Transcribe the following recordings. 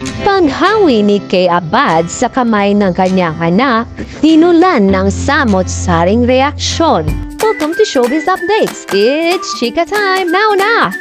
Paghawi ni Kay Abad sa kamay ng kanyang anak, hinulan ng samot-saring reaksyon. Welcome to Showbiz Updates! It's Chika Time! Now na!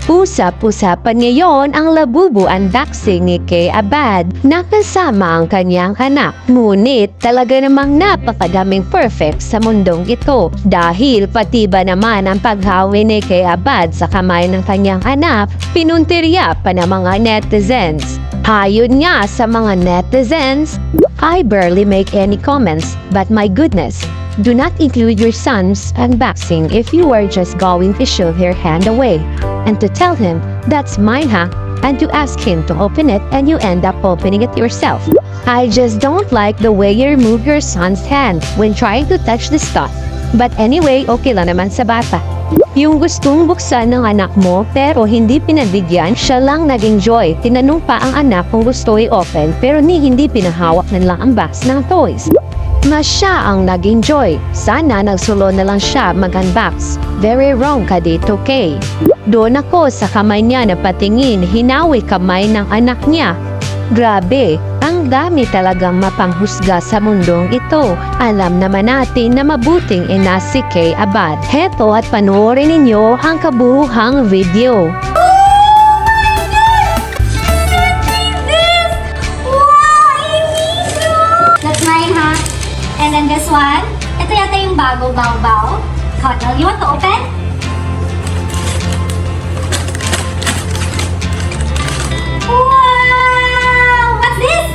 Usap-usapan ngayon ang labubu unboxing ni Kay Abad na kasama ang kanyang anak. Ngunit talaga namang napakadaming perfect sa mundong ito dahil pati ba naman ang paghawi ni Kay Abad sa kamay ng kanyang anak, pinuntirya pa ng mga netizens. Hayon nga sa mga netizens, I barely make any comments, but my goodness, do not include your son's unboxing if you are just going to shove your hand away and to tell him that's mine, huh? And to ask him to open it and you end up opening it yourself. I just don't like the way you remove your son's hand when trying to touch the stuff. But anyway, okay lang naman sa bata. Yung gustong buksan ng anak mo pero hindi pinabigyan, siya lang nag-enjoy. Tinanong pa ang anak kung gusto i-open pero hindi pinahawak na lang ang box ng toys. Mas siya ang nag-enjoy. Sana nagsulo na lang siya mag-unbox. Very wrong ka dito, Kay. Doon ako sa kamay niya na patingin, hinawi kamay ng anak niya. Grabe, ang dami talagang mapanghusga sa mundong ito. Alam naman natin na mabuting ina si Kay Abad. Heto at panoorin ninyo ang kabuuhang video. And then this one, ito yata yung bago bao-bao. Cotton, you want to open? Wow! What's this?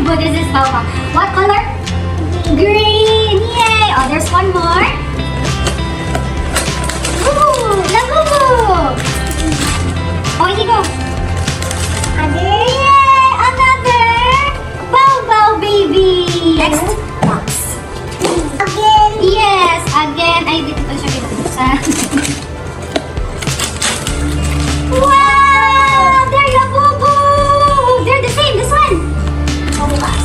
What is this bao-bao? What color? Green! Yay! Oh, there's one more. Ooh! Labubu! Oh, hindi ko. Yay! Another bao-bao baby! Next box. Again? Yes, again. Ay, dito pa siya binuksan. Wow! They're labubu! They're the same, this one. Box.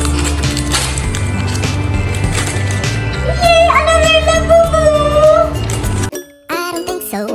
Yay! Another labubu! I don't think so.